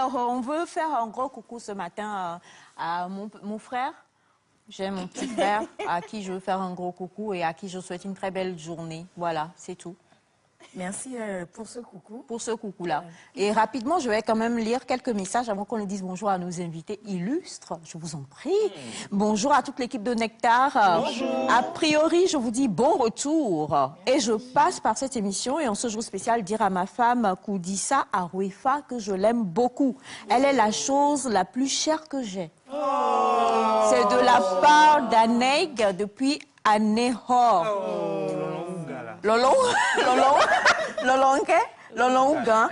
Alors, on veut faire un gros coucou ce matin à mon frère. J'ai mon petit frère à qui je veux faire un gros coucou et à qui je souhaite une très belle journée. Voilà, c'est tout. Merci pour ce coucou. Pour ce coucou-là. Et rapidement, je vais quand même lire quelques messages avant qu'on ne dise bonjour à nos invités illustres. Je vous en prie. Bonjour à toute l'équipe de Nectar. Bonjour. A priori, je vous dis bon retour. Et je passe par cette émission et en ce jour spécial, dire à ma femme Koudissa Arouefa que je l'aime beaucoup. Elle est la chose la plus chère que j'ai. C'est de la part d'Aneg depuis Anéhor. Lolo, Lolonga.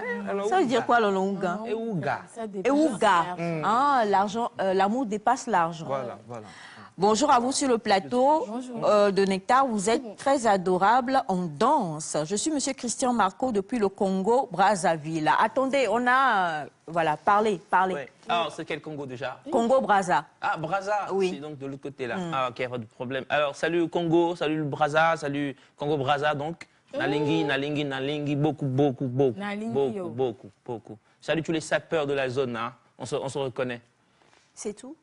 Ça veut dire quoi, Lolonga? Euga. Ah, l'argent, l'amour dépasse l'argent. Voilà. Bonjour à vous sur le plateau de Nectar. Vous êtes très adorable en danse. Je suis Monsieur Christian Marco depuis le Congo, Brazzaville. Attendez, on a... voilà, parlez. Ouais. Alors, c'est quel Congo déjà? Congo, Brazza. Ah, Brazza, oui. C'est donc de l'autre côté là. Ah, ok, pas de problème. Alors, salut Congo, salut le Brazza, salut Congo Brazza donc. Nalingi, beaucoup. Salut tous les sapeurs de la zone, hein. On se reconnaît. C'est tout?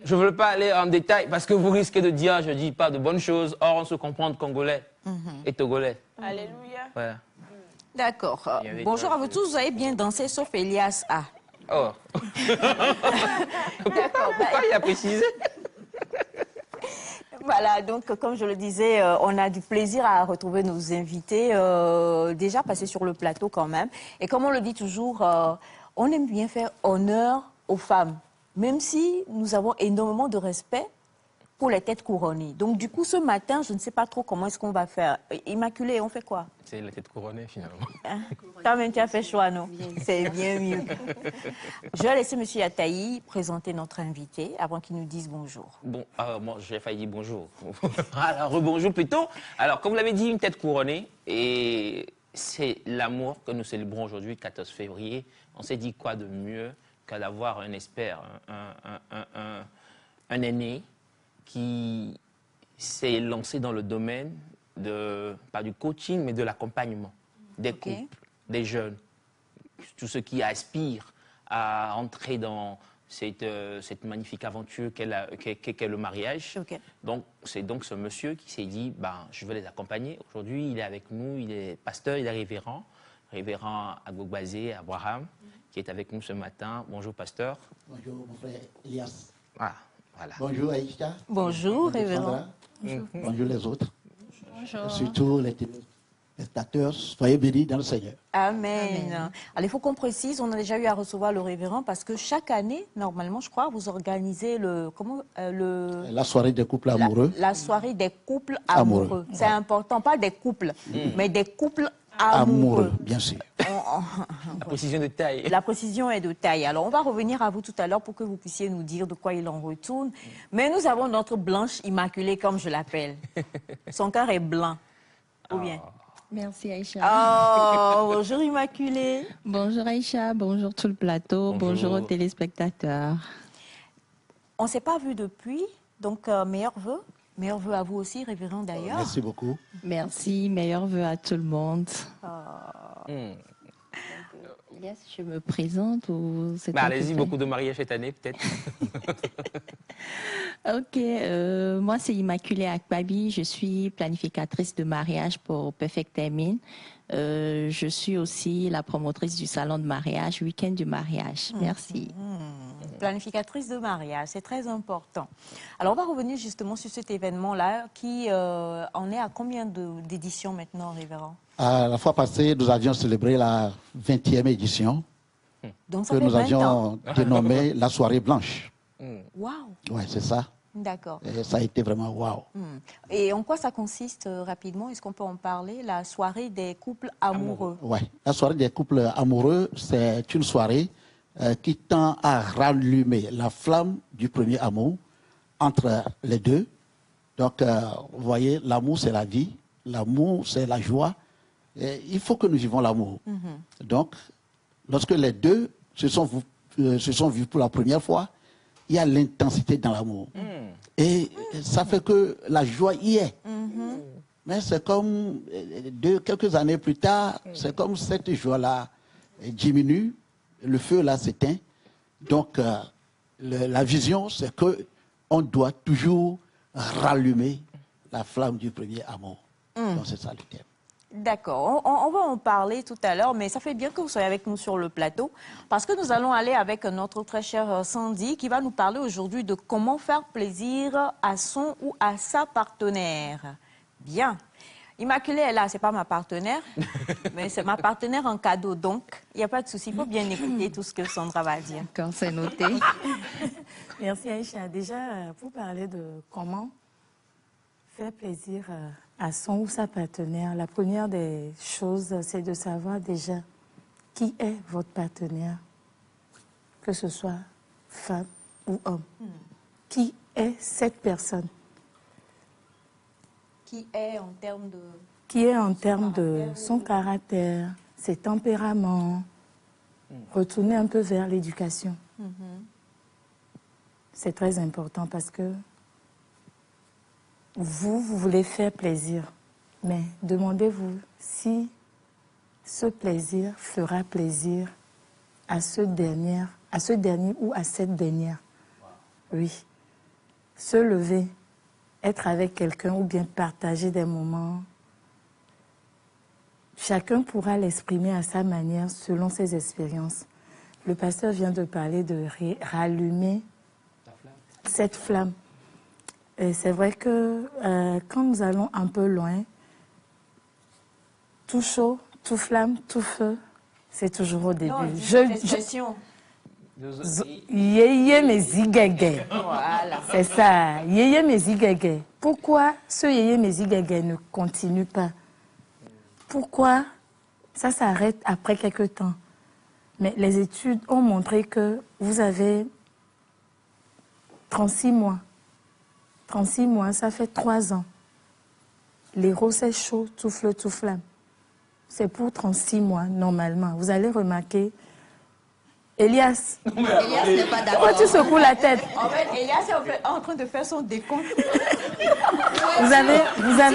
Je ne veux pas aller en détail parce que vous risquez de dire je ne dis pas de bonnes choses. Or, on se comprend de Congolais et Togolais. Alléluia. Voilà. D'accord. Bonjour à vous tous. Vous avez bien dansé sauf Elias A. Oh. Pourquoi il a précisé? Voilà, donc comme je le disais, on a du plaisir à retrouver nos invités, déjà passés sur le plateau quand même. Et comme on le dit toujours, on aime bien faire honneur aux femmes, même si nous avons énormément de respect pour les têtes couronnées. Donc du coup, ce matin, je ne sais pas trop comment est-ce qu'on va faire. Immaculée, on fait quoi? C'est la tête couronnée finalement. Toi-même, tu as fait choix, non? C'est bien mieux. Je vais laisser M. Yataï présenter notre invité avant qu'il nous dise bonjour. Bon, moi j'ai failli dire bonjour. Alors, rebonjour plutôt. Alors, comme vous l'avez dit, une tête couronnée, et c'est l'amour que nous célébrons aujourd'hui, 14 février. On s'est dit quoi de mieux qu'à d'avoir un expert, un aîné qui s'est lancé dans le domaine pas du coaching, mais de l'accompagnement des couples, des jeunes, tous ceux qui aspirent à entrer dans cette magnifique aventure qu'est le mariage. Donc, c'est donc ce monsieur qui s'est dit, je vais les accompagner. Aujourd'hui, il est avec nous, il est pasteur, il est révérend Agogbazé, Abraham, qui est avec nous ce matin. Bonjour, pasteur. Bonjour, mon frère Elias. Ah, voilà. Bonjour, Aïcha. Bonjour, révérend. Bonjour les autres. Bonjour. Surtout les téléspectateurs, soyez bénis dans le Seigneur. Amen. Alors, il faut qu'on précise, on a déjà eu à recevoir le révérend parce que chaque année, normalement, je crois, vous organisez la soirée des couples amoureux. La soirée des couples amoureux. C'est important, pas des couples, mais des couples amoureux. Bien sûr. La précision de taille. La précision est de taille. Alors, on va revenir à vous tout à l'heure pour que vous puissiez nous dire de quoi il en retourne. Mais nous avons notre Blanche Immaculée, comme je l'appelle. Son cœur est blanc. Ou bien? Merci Aïcha. Oh, bonjour Immaculée. Bonjour Aïcha, bonjour tout le plateau, bonjour aux téléspectateurs. On ne s'est pas vu depuis, donc meilleurs vœux. Meilleurs vœux à vous aussi, révérend d'ailleurs. Merci beaucoup. Merci, meilleurs vœux à tout le monde. Elias, je me présente ou c'est allez-y, beaucoup de mariages cette année peut-être. Ok, moi c'est Immaculée Akbabi, je suis planificatrice de mariage pour Perfect Timing. Je suis aussi la promotrice du salon de mariage, week-end du mariage. Merci. Planificatrice de mariage, c'est très important. Alors on va revenir justement sur cet événement-là qui en est à combien d'éditions maintenant, révérend? La fois passée, nous avions célébré la 20e édition Donc, ça que fait nous 20 avions ans. dénommée la soirée blanche. Waouh. Oui, c'est ça. D'accord. Et ça a été vraiment waouh. Et en quoi ça consiste rapidement? Est-ce qu'on peut en parler? La soirée des couples amoureux. Oui, la soirée des couples amoureux, c'est une soirée qui tend à rallumer la flamme du premier amour entre les deux. Donc, vous voyez, l'amour, c'est la vie. L'amour, c'est la joie. Et il faut que nous vivons l'amour. Donc, lorsque les deux se sont vus pour la première fois, il y a l'intensité dans l'amour. Et ça fait que la joie y est. Mais c'est comme, quelques années plus tard, c'est comme cette joie-là diminue le feu là s'éteint. Donc, la vision, c'est qu'on doit toujours rallumer la flamme du premier amour. Donc, c'est ça le thème. D'accord, on va en parler tout à l'heure, mais ça fait bien que vous soyez avec nous sur le plateau, parce que nous allons aller avec notre très chère Sandy, qui va nous parler aujourd'hui de comment faire plaisir à son ou à sa partenaire. Bien. Immaculée est là, c'est pas ma partenaire, mais c'est ma partenaire en cadeau, donc il n'y a pas de souci, il faut bien écouter tout ce que Sandra va dire. D'accord, c'est noté. Merci Aïcha. Déjà, pour parler de comment faire plaisir à son ou sa partenaire, la première des choses, c'est de savoir déjà qui est votre partenaire, que ce soit femme ou homme. Qui est cette personne? Qui est en termes de... Qui est en termes de son caractère, ses tempéraments. Retourner un peu vers l'éducation. C'est très important parce que vous voulez faire plaisir. Mais demandez-vous si ce plaisir fera plaisir à ce dernier ou à cette dernière. Oui. Se lever, être avec quelqu'un ou bien partager des moments. Chacun pourra l'exprimer à sa manière selon ses expériences. Le pasteur vient de parler de rallumer cette flamme. Et c'est vrai que quand nous allons un peu loin, tout chaud, tout flamme, tout feu, c'est toujours au début. Non, l'expression. Yéyé mes zigagé. Voilà. C'est ça, yéyé mes zigagé. Pourquoi ce yéyé mes zigagé ne continue pas? Pourquoi ça s'arrête après quelques temps? Mais les études ont montré que vous avez 36 mois. 36 mois, ça fait 3 ans. L'héros, c'est chaud, tout feu, tout flamme. C'est pour 36 mois, normalement. Vous allez remarquer. Elias. Elias n'est pas Pourquoi tu secoues la tête? En fait, Elias est en train de faire son décompte. Vous avez 36... déjà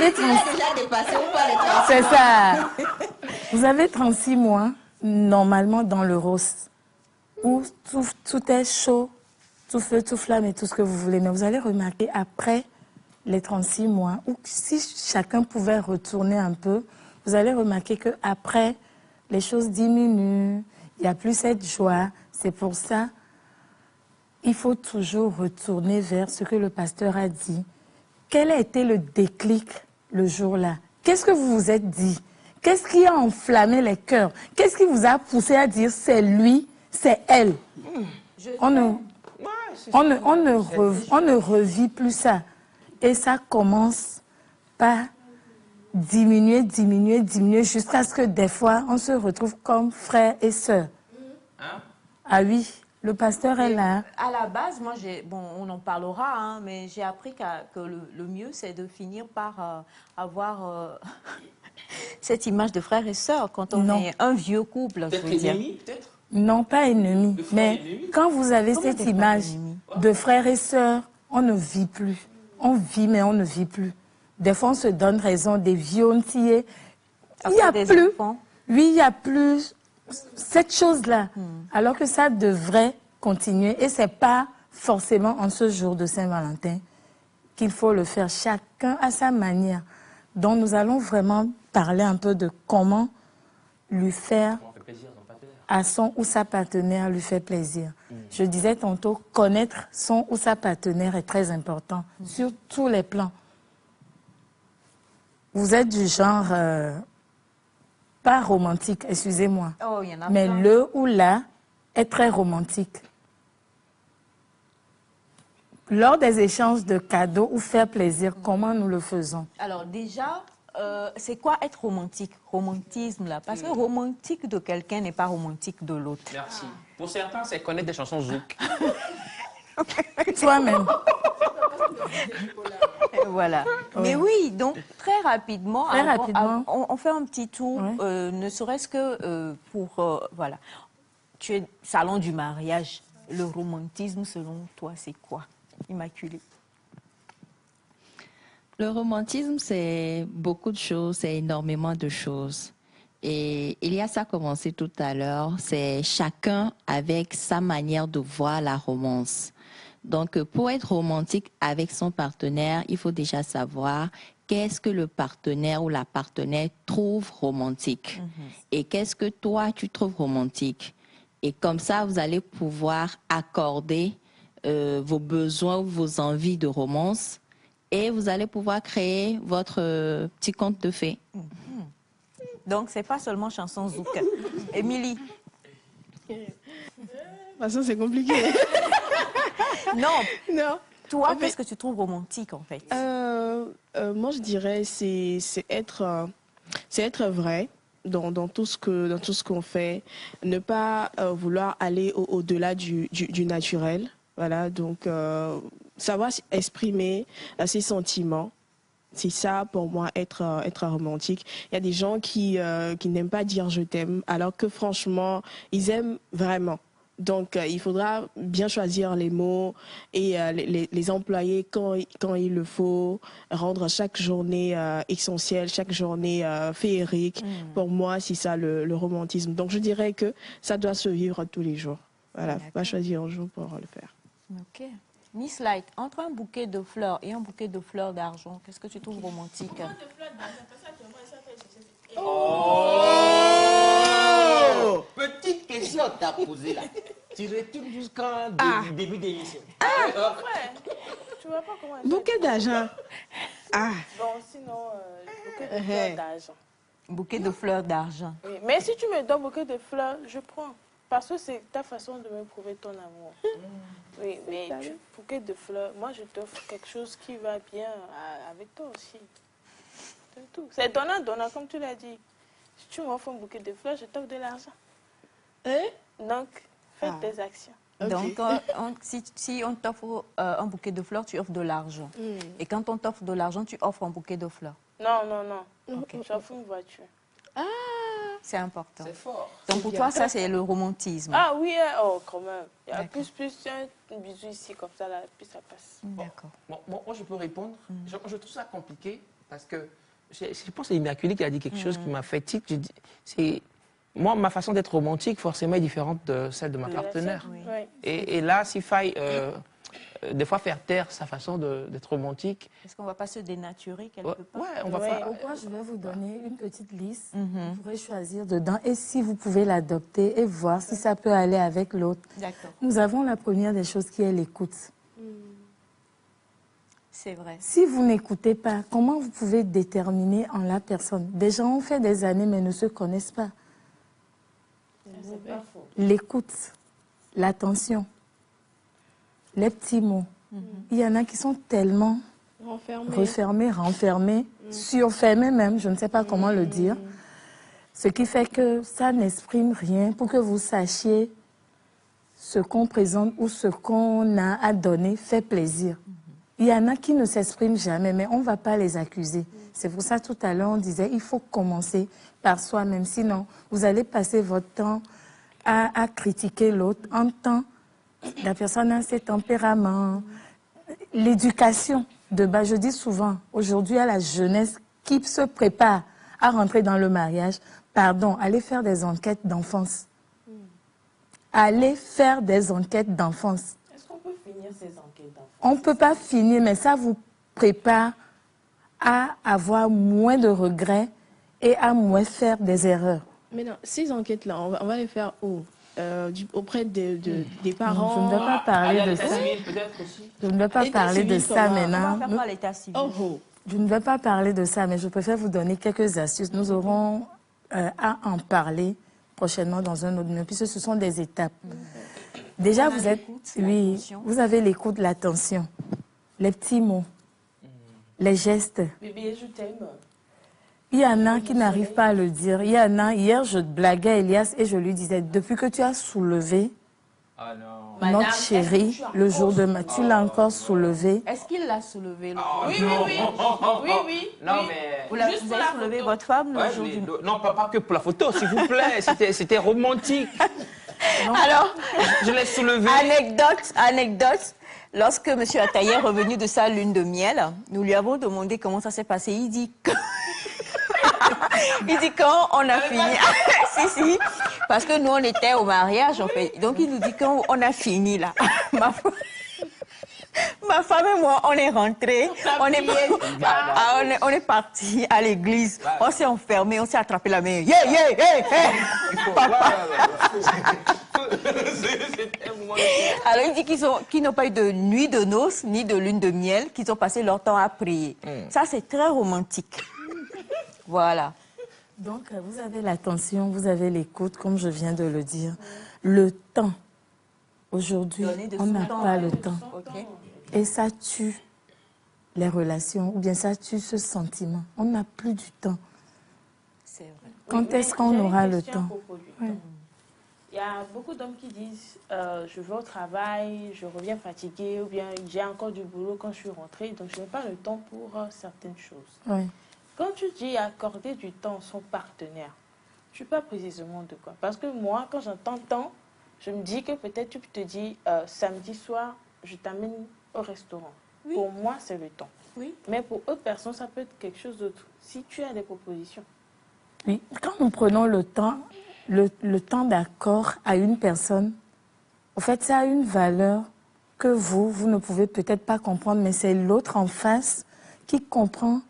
dépassé ou pas les 36? C'est ça. Vous avez 36 mois, normalement, dans le rose, où tout est chaud, tout feu, tout flamme et tout ce que vous voulez. Mais vous allez remarquer, après les 36 mois, ou si chacun pouvait retourner un peu, vous allez remarquer qu'après, les choses diminuent, il n'y a plus cette joie. C'est pour ça il faut toujours retourner vers ce que le pasteur a dit. Quel a été le déclic le jour-là? Qu'est-ce que vous vous êtes dit? Qu'est-ce qui a enflammé les cœurs? Qu'est-ce qui vous a poussé à dire c'est lui, c'est elle? On ne revit plus ça. Et ça commence par diminuer, diminuer, diminuer, jusqu'à ce que des fois, on se retrouve comme frères et sœurs. Ah oui, le pasteur est là. À la base, moi, on en parlera, hein, mais j'ai appris que le mieux, c'est de finir par avoir cette image de frères et sœurs quand on est un vieux couple, je veux dire. Peut-être. Non, pas ennemis, mais ennemi? quand vous avez Comment cette des frères image ennemis? de frères et sœurs, on ne vit plus. On vit, mais on ne vit plus. Des fois, on se donne raison, des vieux entiers. Il n'y a Des plus. enfants. Oui, il n'y a plus cette chose-là. Alors que ça devrait continuer. Et ce n'est pas forcément en ce jour de Saint-Valentin qu'il faut le faire. Chacun à sa manière. Donc, nous allons vraiment parler un peu de comment lui faire à son ou sa partenaire lui fait plaisir. Je disais tantôt, connaître son ou sa partenaire est très important, sur tous les plans. Vous êtes du genre, pas romantique, excusez-moi, Oh, il y en a mais plein. le ou la est très romantique. Lors des échanges de cadeaux ou faire plaisir, comment nous le faisons? Alors déjà, c'est quoi être romantique? Romantisme, là. Parce que romantique de quelqu'un n'est pas romantique de l'autre. Merci. Pour certains, c'est connaître des chansons zouk. Toi-même. Voilà. Mais oui, donc très rapidement, Très rapidement. on fait un petit tour, Oui. ne serait-ce que pour... voilà. Tu es salon du mariage. Le romantisme, selon toi, c'est quoi, Immaculée? Le romantisme, c'est beaucoup de choses, c'est énormément de choses. Et Elias a commencé tout à l'heure, c'est chacun avec sa manière de voir la romance. Donc, pour être romantique avec son partenaire, il faut déjà savoir qu'est-ce que le partenaire ou la partenaire trouve romantique. Et qu'est-ce que toi, tu trouves romantique. Et comme ça, vous allez pouvoir accorder vos besoins ou vos envies de romance. Et vous allez pouvoir créer votre petit conte de fées. Donc, c'est pas seulement chanson zouk. Émilie. De toute façon, c'est compliqué. Non. Non. Toi, qu'est-ce que tu trouves romantique, en fait? Moi, je dirais c'est être vrai dans tout ce qu'on fait, ne pas vouloir aller au-delà du naturel. Voilà, donc savoir exprimer ses sentiments. C'est ça, pour moi, être romantique. Il y a des gens qui n'aiment pas dire « je t'aime », alors que franchement, ils aiment vraiment. Donc, il faudra bien choisir les mots et les employer quand il le faut, rendre chaque journée essentielle, chaque journée féerique. Pour moi, c'est ça le romantisme. Donc, je dirais que ça doit se vivre tous les jours. Voilà, faut pas choisir un jour pour le faire. Ok. Miss Light, entre un bouquet de fleurs et un bouquet de fleurs d'argent, qu'est-ce que tu trouves romantique? Oh, petite question t'as posée là. Tu retournes jusqu'en début d'émission. Tu vois pas comment Bouquet d'argent. Bon, sinon, bouquet de fleurs d'argent. Bouquet de fleurs d'argent. Oui. Mais si tu me donnes bouquet de fleurs, je prends. Parce que c'est ta façon de me prouver ton amour. Oui, mais bouquet de fleurs, moi je t'offre quelque chose qui va bien avec toi aussi. C'est tout. C'est donnant, comme tu l'as dit. Si tu m'offres un bouquet de fleurs, je t'offre de l'argent. Donc, fais tes actions. Donc, si on t'offre un bouquet de fleurs, tu offres de l'argent. Et quand on t'offre de l'argent, tu offres un bouquet de fleurs. Non. Okay. J'offre une voiture. C'est important. C'est fort. Donc, pour toi, ça, c'est le romantisme. Ah oui, quand même. Il y a plus un bisou ici, comme ça, là, puis ça passe. D'accord. Moi, je peux répondre. Je trouve ça compliqué parce que je pense que c'est Immaculée qui a dit quelque chose qui m'a fait tic. Moi, ma façon d'être romantique, forcément, est différente de celle de ma partenaire. Oui. Et là, s'il faille des fois faire taire sa façon d'être romantique. Est-ce qu'on ne va pas se dénaturer quelque part? Ouais, on va faire. Pourquoi je vais vous donner une petite liste. Vous pourrez choisir dedans et si vous pouvez l'adopter et voir si ça peut aller avec l'autre. D'accord. Nous avons la première des choses qui est l'écoute. C'est vrai. Si vous n'écoutez pas, comment vous pouvez déterminer en la personne? Des gens ont fait des années mais ne se connaissent pas. L'écoute, l'attention, les petits mots. Il y en a qui sont tellement renfermés, surfermés même, je ne sais pas comment le dire. Ce qui fait que ça n'exprime rien pour que vous sachiez ce qu'on présente ou ce qu'on a à donner fait plaisir. Il y en a qui ne s'expriment jamais, mais on ne va pas les accuser. C'est pour ça, tout à l'heure, on disait il faut commencer par soi-même. Sinon, vous allez passer votre temps à critiquer l'autre en temps. La personne a ses tempéraments. L'éducation de base, je dis souvent, aujourd'hui, à la jeunesse qui se prépare à rentrer dans le mariage, allez faire des enquêtes d'enfance. Allez faire des enquêtes d'enfance. Est-ce qu'on peut finir ces enquêtes d'enfance? On ne peut pas finir, mais ça vous prépare à avoir moins de regrets et à moins faire des erreurs. Mais non, ces enquêtes-là, on va les faire où? Auprès des parents. Je ne vais pas parler de ça. Je ne vais pas parler de ça maintenant. On va faire par l'état civil. Je ne vais pas parler de ça, mais je préfère vous donner quelques astuces. Nous aurons à en parler prochainement dans un autre numéro, puisque ce sont des étapes. Déjà, vous avez l'écoute, l'attention, les petits mots, les gestes. Bébé, je t'aime. Il y en a qui n'arrivent pas à le dire. Il y en a, hier, je blaguais Elias et je lui disais, depuis que tu as soulevé notre chérie, le jour de tu l'as encore soulevé. Est-ce qu'il l'a soulevé? Oui. Non, mais... Vous avez soulevé votre femme le jour du... Non, pas que pour la photo, s'il vous plaît. C'était romantique. Alors, je l'ai soulevé. Anecdote. Lorsque M. Ataï est revenu de sa lune de miel, nous lui avons demandé comment ça s'est passé. Il dit que... Il dit quand on a fini. Si. Parce que nous, on était au mariage, en fait. Donc, il nous dit quand on a fini, là. Ma femme et moi, on est rentrés. On est partis à l'église. On s'est enfermés, on s'est attrapé la main. Alors, il dit qu'ils n'ont pas eu de nuit de noces, ni de lune de miel, qu'ils ont passé leur temps à prier. Ça, c'est très romantique. Voilà. Donc, vous avez l'attention, vous avez l'écoute, comme je viens de le dire. Le temps. Aujourd'hui, on n'a pas le temps. Okay. Et ça tue les relations, ou bien ça tue ce sentiment. On n'a plus du temps. C'est vrai. Quand est-ce qu'on aura le temps? Il y a beaucoup d'hommes qui disent je vais au travail, je reviens fatigué, ou bien j'ai encore du boulot quand je suis rentrée, donc je n'ai pas le temps pour certaines choses. Oui. Quand tu dis accorder du temps à son partenaire, tu parles précisément de quoi? Parce que moi, quand j'entends temps, je me dis que peut-être tu te dis samedi soir, je t'amène au restaurant. Oui. Pour moi, c'est le temps. Oui. Mais pour autre personne, ça peut être quelque chose d'autre. Si tu as des propositions. Oui. Quand nous prenons le temps, le temps d'accord à une personne, en fait, ça a une valeur que vous ne pouvez peut-être pas comprendre, mais c'est l'autre en face qui comprend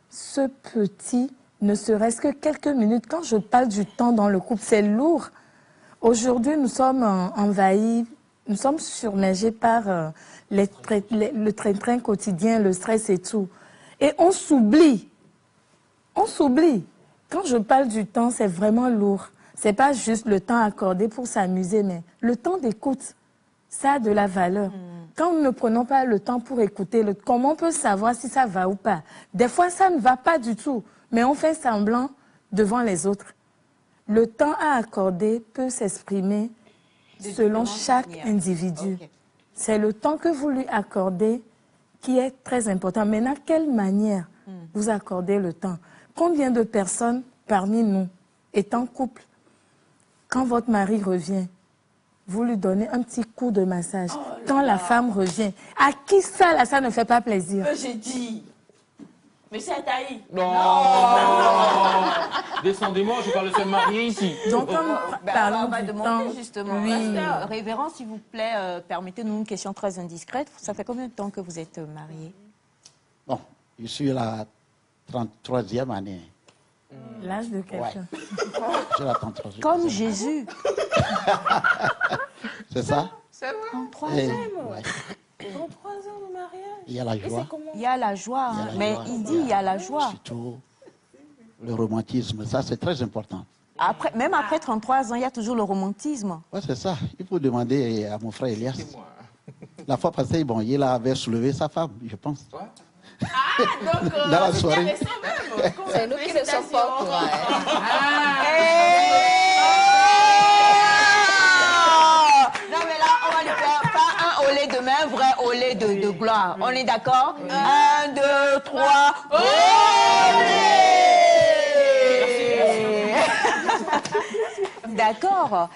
ce petit, ne serait-ce que quelques minutes. Quand je parle du temps dans le couple, c'est lourd. Aujourd'hui, nous sommes envahis, nous sommes submergés par le train-train quotidien, le stress et tout. Et on s'oublie. On s'oublie. Quand je parle du temps, c'est vraiment lourd. C'est pas juste le temps accordé pour s'amuser, mais le temps d'écoute, ça a de la valeur. Quand nous ne prenons pas le temps pour écouter, comment on peut savoir si ça va ou pas? Des fois, ça ne va pas du tout, mais on fait semblant devant les autres. Le temps à accorder peut s'exprimer selon chaque individu. Okay. C'est le temps que vous lui accordez qui est très important. Maintenant, quelle manière vous accordez le temps? Combien de personnes parmi nous est en couple? Quand votre mari revient, vous lui donnez un petit coup de massage. Quand la femme revient, à qui ça, là, ça ne fait pas plaisir? J'ai dit. Mais c'est Taï. Non. Descendez-moi, je parle seul marié ici. Donc, on va demander justement. Oui. Révérend, s'il vous plaît, permettez-nous une question très indiscrète. Ça fait combien de temps que vous êtes marié? Bon, je suis à la 33e année. L'âge de quelqu'un. Ouais. Je suis à la 33e. Comme Jésus. C'est ça? C'est vrai. 33 ans. Ouais. 33 ans de mariage. Il y a la joie. Il y a la joie, hein. Mais il dit il y a la joie. Surtout le romantisme, ça c'est très important. Après, même après 33 ans, il y a toujours le romantisme. Oui, c'est ça. Il faut demander à mon frère Elias. La fois passée, bon, il avait soulevé sa femme, je pense. Ah, donc, dans la soirée. C'est nous qui ne sommes pas au courant. Non, mais là, on va lui faire pas un olé de main, vrai olé de gloire. On est d'accord? 1, 2, 3, olé! D'accord.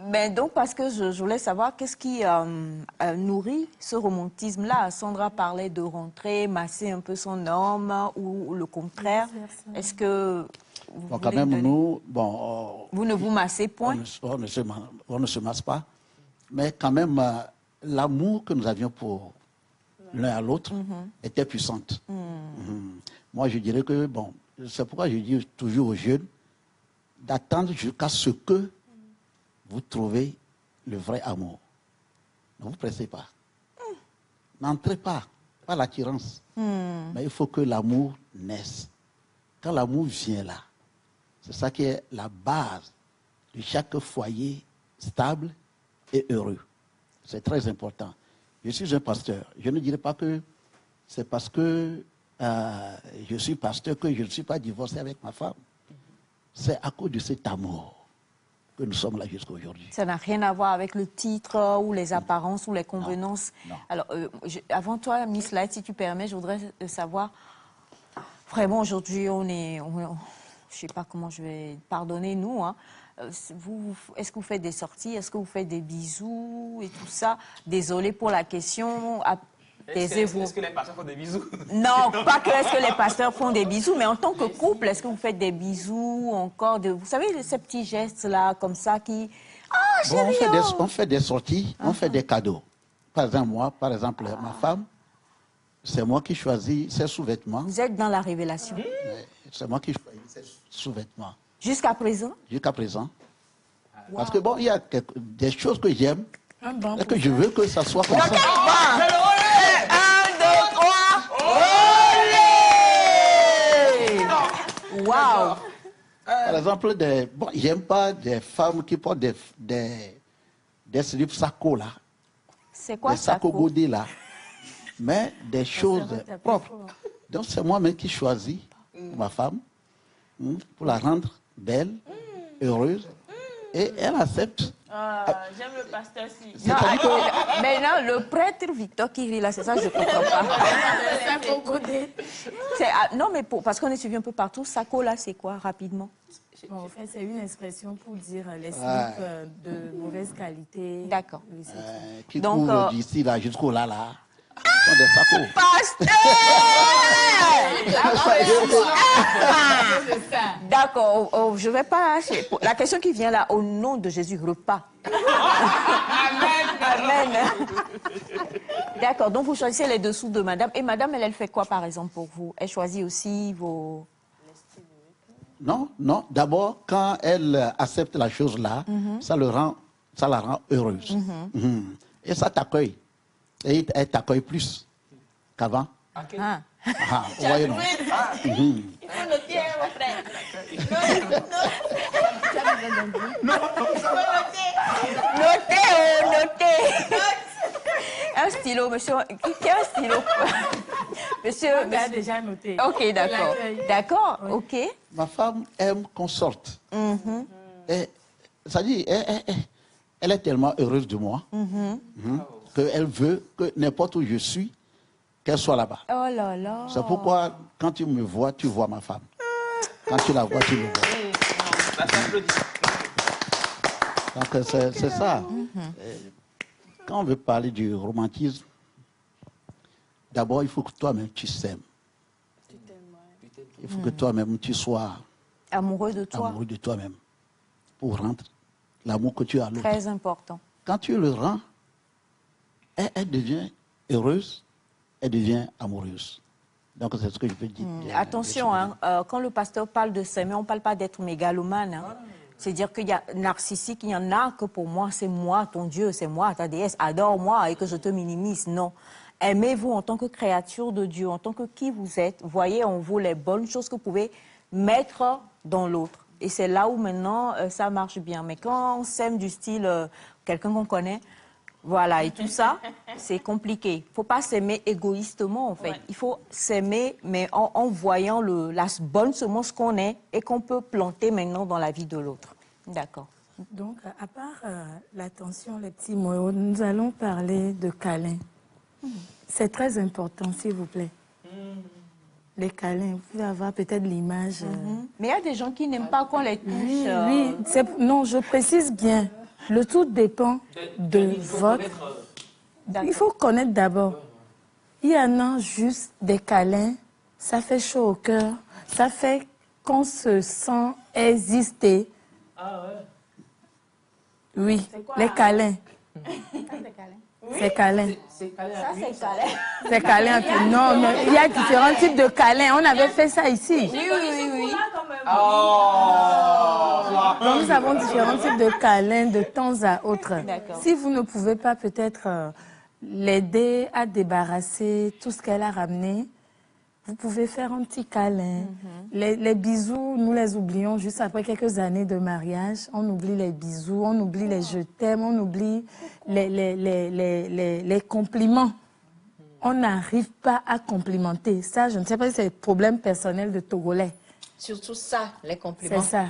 Ben donc, parce que je voulais savoir qu'est-ce qui nourrit ce romantisme-là. Sandra parlait de rentrer, masser un peu son homme ou le contraire. Est-ce que vous bon, quand même, nous, bon... vous ne vous massez point? On ne se masse pas. Mais quand même, l'amour que nous avions pour l'un à l'autre était puissante. Moi, je dirais que, bon, c'est pourquoi je dis toujours aux jeunes d'attendre jusqu'à ce que vous trouvez le vrai amour. Ne vous pressez pas. N'entrez pas l'attirance. Mais il faut que l'amour naisse. Quand l'amour vient là, c'est ça qui est la base de chaque foyer stable et heureux. C'est très important. Je suis un pasteur. Je ne dirais pas que c'est parce que je suis pasteur que je ne suis pas divorcé avec ma femme. C'est à cause de cet amour que nous sommes là jusqu'à aujourd'hui. Ça n'a rien à voir avec le titre ou les apparences ou les convenances. Non. Alors, avant toi, Miss Light, si tu permets, je voudrais savoir, vraiment aujourd'hui, je ne sais pas comment je vais, pardonnez-nous, hein. Est-ce que vous faites des sorties? Est-ce que vous faites des bisous et tout ça? Désolée pour la question. Taisez-vous. Est-ce que les pasteurs font des bisous? Non, pas que est-ce que les pasteurs font des bisous, mais en tant que couple, est-ce que vous faites des bisous encore Vous savez, ces petits gestes-là, comme ça, qui... Ah, Bon, chérie, on fait des sorties, on fait des cadeaux. Par exemple, moi, ma femme, c'est moi qui choisis ses sous-vêtements. Vous êtes dans la révélation. C'est moi qui choisis ses sous-vêtements. Jusqu'à présent? Jusqu'à présent. Parce que bon, il y a des choses que j'aime et que je veux que ça soit comme ça. 1, 2, 3, olé! Waouh! Par exemple, j'aime pas des femmes qui portent des slips sacos là. C'est quoi Des ça? sacos godés là. Mais des choses propres. Donc c'est moi-même qui choisis ma femme pour la rendre belle, heureuse. Et elle accepte. J'aime le pasteur si. Non, mais non, le prêtre Victor qui rit là, c'est ça, je ne comprends pas. Non, mais parce qu'on est suivi un peu partout, Sako là, c'est quoi, rapidement? Bon, en fait, c'est une expression pour dire les slips de mauvaise qualité. D'accord. Oui, c'est ça. Qui Donc, couvre d'ici là jusqu'au là. Ce sont des sacos. D'accord, je ne vais pas... La question qui vient là, au nom de Jésus, repas. Amen. D'accord, donc vous choisissez les dessous de madame. Et madame, elle fait quoi par exemple pour vous? Elle choisit aussi vos... Non, non. D'abord, quand elle accepte la chose là, ça la rend heureuse. Et ça t'accueille. Et elle t'accueille plus qu'avant. Ah. Vous voyez, non? Il faut noter, mon frère. Notez. Un stylo, monsieur. Qui a un stylo? Monsieur. On a déjà noté. Ok, d'accord. D'accord, ok. Ma femme aime qu'on sorte. Et ça dit, elle est tellement heureuse de moi qu'elle veut que n'importe où je suis, qu'elle soit là-bas. Oh là là. C'est pourquoi, quand tu me vois, tu vois ma femme. Quand tu la vois, tu me vois. Donc, c'est ça. Quand on veut parler du romantisme, d'abord, il faut que toi-même, tu s'aimes. Il faut que toi-même, tu sois Amoureux de toi. amoureux de toi-même pour rendre l'amour que tu as à l'autre. Très important. Quand tu le rends, elle devient heureuse, elle devient amoureuse. Donc, c'est ce que je peux dire. Attention, quand le pasteur parle de s'aimer, on ne parle pas d'être mégalomane. Hein. C'est-à-dire qu'il y a narcissique, il y en a que pour moi, c'est moi, ton Dieu, c'est moi, ta déesse, adore-moi et que je te minimise. Non. Aimez-vous en tant que créature de Dieu, en tant que qui vous êtes. Voyez en vous les bonnes choses que vous pouvez mettre dans l'autre. Et c'est là où maintenant, ça marche bien. Mais quand on s'aime du style quelqu'un qu'on connaît, voilà, et tout ça, c'est compliqué. Il ne faut pas s'aimer égoïstement, en fait. Il faut s'aimer, mais en voyant la bonne semence qu'on est et qu'on peut planter maintenant dans la vie de l'autre. D'accord. Donc, à part l'attention, les petits mots, nous allons parler de câlins. C'est très important, s'il vous plaît. Les câlins, vous pouvez avoir peut-être l'image. Mais il y a des gens qui n'aiment pas qu'on les touche. Oui, non, je précise bien. Le tout dépend de votre... Il faut connaître d'abord. Il y en a juste des câlins, ça fait chaud au cœur, ça fait qu'on se sent exister. Ah ouais. Oui, les câlins. C'est câlin. Ça, c'est câlin. C'est câlin. Non, mais il y a différents types de câlins. On avait fait ça ici. Oui. Donc, nous avons différents types de câlins de temps à autre. Si vous ne pouvez pas peut-être l'aider à débarrasser tout ce qu'elle a ramené, vous pouvez faire un petit câlin. Les bisous, nous les oublions juste après quelques années de mariage. On oublie les bisous, on oublie les je t'aime, on oublie les compliments. On n'arrive pas à complimenter. Ça, je ne sais pas si c'est le problème personnel de Togolais. Surtout ça, les compliments. C'est ça.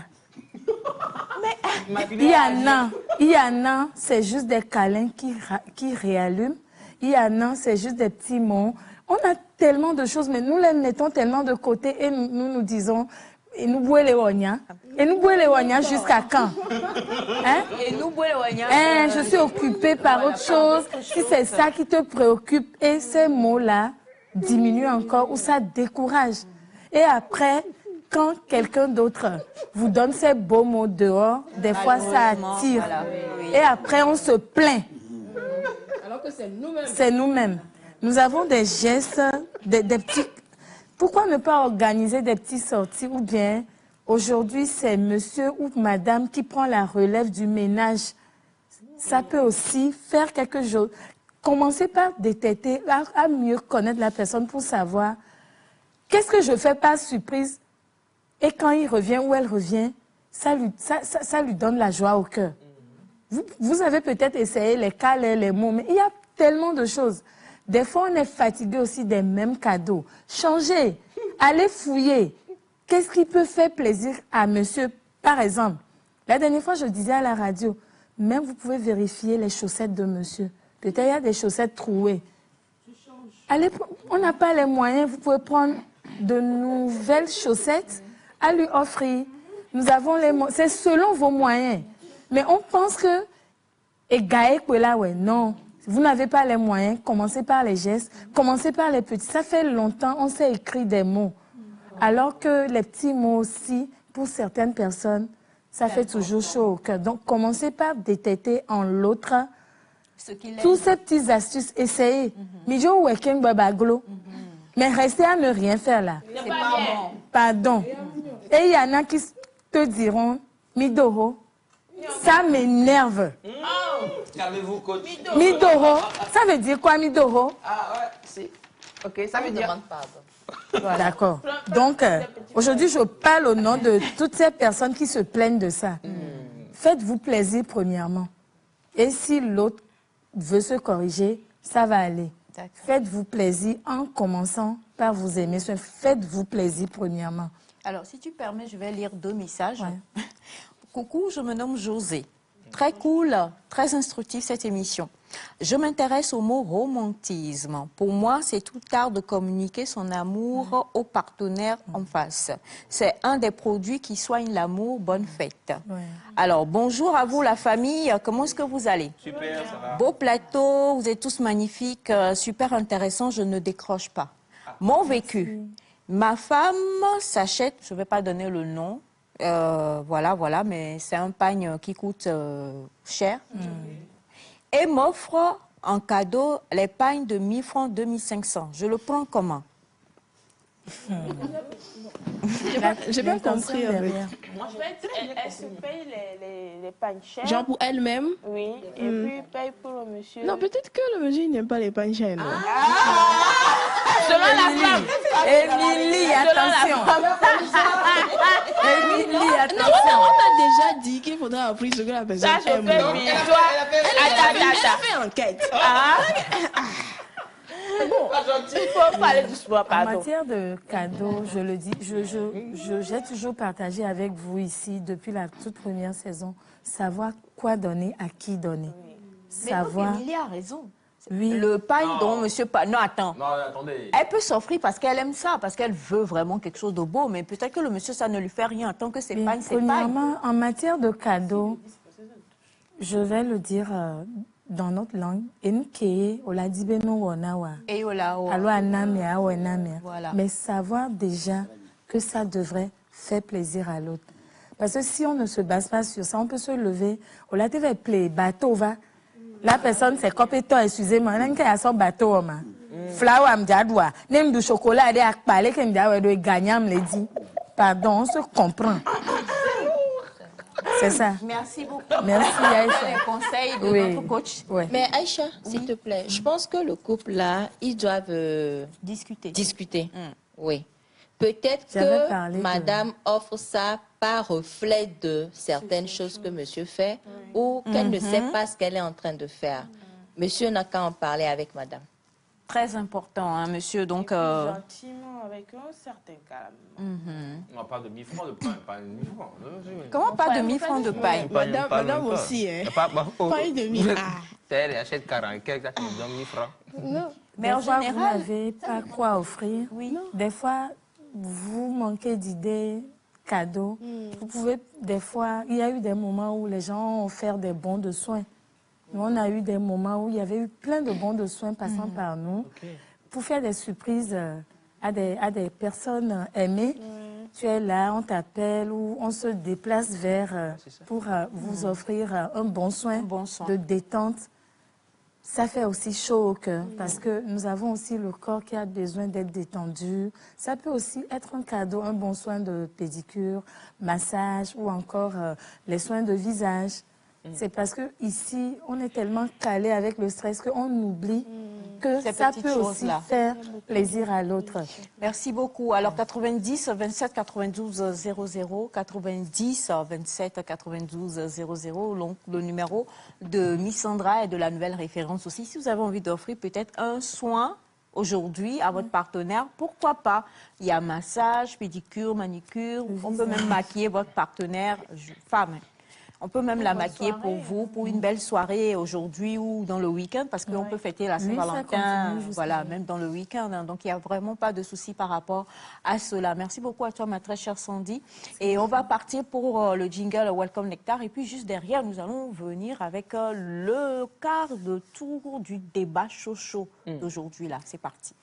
Il y en a, c'est juste des câlins qui réallument. Il y en a, c'est juste des petits mots. On a tellement de choses, mais nous les mettons tellement de côté et nous nous disons, Et nous boire les wagnas. Et nous boire les wagnas jusqu'à quand? Hein? Et nous, Je suis occupée par autre chose. Si c'est ça qui te préoccupe, et ces mots-là diminuent encore ou ça décourage. Et après, quand quelqu'un d'autre vous donne ces beaux mots dehors, des fois ça attire. Voilà, oui. Et après, on se plaint. Alors que c'est nous-mêmes. C'est nous-mêmes. Nous avons des gestes, des petits... Pourquoi ne pas organiser des petites sorties ou bien, aujourd'hui, c'est monsieur ou madame qui prend la relève du ménage. Ça peut aussi faire quelque chose. Commencez par détecter, à mieux connaître la personne pour savoir qu'est-ce que je fais par surprise. Et quand il revient ou elle revient, ça lui donne la joie au cœur. Vous avez peut-être essayé les câlins, les mots, mais il y a tellement de choses. Des fois, on est fatigué aussi des mêmes cadeaux. Changez, allez fouiller. Qu'est-ce qui peut faire plaisir à monsieur? Par exemple, la dernière fois, je disais à la radio, même vous pouvez vérifier les chaussettes de monsieur. Peut-être il y a des chaussettes trouées. Allez, on n'a pas les moyens, vous pouvez prendre de nouvelles chaussettes à lui offrir. Nous avons les moyens, c'est selon vos moyens. Mais on pense que, et Gaël, ouais, non. Vous n'avez pas les moyens, commencez par les gestes, commencez par les petits. Ça fait longtemps, on s'est écrit des mots. Alors que les petits mots aussi, pour certaines personnes, ça fait toujours chaud au cœur. Donc, commencez par détecter en l'autre tous ces petites astuces. Essayez. Mijo weekend babaglo. Mais restez à ne rien faire là. C'est pas bon. Pardon. Et il y en a qui te diront, Midoro, ça m'énerve. Calmez-vous, coach. Midoro, ça veut dire quoi, Midoro? Ah ouais, c'est... Ok, ça veut dire... Voilà. D'accord. Donc, aujourd'hui, je parle au nom de toutes ces personnes qui se plaignent de ça. Faites-vous plaisir, premièrement. Et si l'autre veut se corriger, ça va aller. Faites-vous plaisir en commençant par vous aimer. Faites-vous plaisir, premièrement. Alors, si tu permets, je vais lire 2 messages. Ouais. Coucou, je me nomme José. Très cool, très instructif cette émission. Je m'intéresse au mot romantisme. Pour moi, c'est tout art de communiquer son amour au partenaire en face. C'est un des produits qui soigne l'amour. Bonne fête. Ouais. Alors, bonjour à vous la famille. Comment est-ce que vous allez? Super, ça va. Beau plateau, vous êtes tous magnifiques, super intéressant, je ne décroche pas. Mon vécu. Ma femme s'achète, je ne vais pas donner le nom, voilà, mais c'est un pagne qui coûte cher. Et m'offre en cadeau les pagnes de 1000 francs, 2500. Je le prends comment? J'ai pas compris. En fait, elle se paye les pagnes chères. Genre pour elle-même? Oui, et puis paye pour le monsieur. Non, peut-être que le monsieur n'aime pas les pagnes chères. Selon la femme. Émilie, attention. Émilie, attention. Non, on t'a déjà dit qu'il faudra apprendre ce que la personne Ça, je aime. fais oui. Toi, Elle a fait enquête. Il faut parler du sport, En pardon. matière de cadeaux, je le dis, j'ai toujours partagé avec vous ici, depuis la toute première saison, savoir quoi donner, à qui donner. Savoir... Mais Émilie a raison. Oui. Le pagne dont monsieur... Non, attends. Non, attendez. Elle peut s'offrir parce qu'elle aime ça, parce qu'elle veut vraiment quelque chose de beau, mais peut-être que le monsieur, ça ne lui fait rien. Tant que c'est pagne, c'est pagne. Premièrement, en matière de cadeaux, je vais le dire dans notre langue. Voilà. Mais savoir déjà que ça devrait faire plaisir à l'autre. Parce que si on ne se base pas sur ça, on peut se lever. Bateau va. La personne s'est compétente, excusez-moi, on a son bateau. Flower, m'diadoua. Nem du chocolat, des akpale, qui m'diadoua, de gagnant, me dit. Pardon, on se comprend. C'est ça. Merci beaucoup. Merci, Aïcha. Les conseils de notre coach. Oui. Mais Aïcha, s'il te plaît, je pense que le couple-là, ils doivent discuter. Oui. Peut-être que madame offre ça par reflet de certaines choses que monsieur fait ou qu'elle ne sait pas ce qu'elle est en train de faire. Monsieur n'a qu'à en parler avec madame. Très important, hein, monsieur. Donc, gentiment, avec un certain calme. On parle de 1000 francs de pain, pas de 1000 francs. Comment pas de 1000 francs de paille? Madame aussi, hein. Pas une demi. Elle achète 40, quelqu'un qui donne 1000 francs. Non. Mais en général, vous n'avez pas quoi offrir. Oui. Des fois, vous manquez d'idées. cadeaux. Vous pouvez, des fois, il y a eu des moments où les gens ont offert des bons de soins. Nous, on a eu des moments où il y avait eu plein de bons de soins passant par nous pour faire des surprises à des personnes aimées. Tu es là, on t'appelle ou on se déplace vers pour vous offrir un bon soin de détente. Ça fait aussi chaud au cœur parce que nous avons aussi le corps qui a besoin d'être détendu. Ça peut aussi être un cadeau, un bon soin de pédicure, massage ou encore les soins de visage. C'est parce que ici, on est tellement calé avec le stress qu'on oublie que ça peut aussi faire plaisir à l'autre. Merci beaucoup. Alors 90 27 92 00, 90 27 92 00, le numéro de Miss Sandra et de la nouvelle référence aussi. Si vous avez envie d'offrir peut-être un soin aujourd'hui à votre partenaire, pourquoi pas? Il y a massage, pédicure, manicure, on peut même maquiller votre partenaire, femme. On peut même la maquiller pour vous, pour une belle soirée aujourd'hui ou dans le week-end, parce qu'on peut fêter la Saint-Valentin, voilà, même dans le week-end. Hein. Donc, il n'y a vraiment pas de souci par rapport à cela. Merci beaucoup à toi, ma très chère Sandy. Et on va partir pour le jingle Welcome Nectar. Et puis, juste derrière, nous allons venir avec le quart de tour du débat chaud d'aujourd'hui. Là, c'est parti.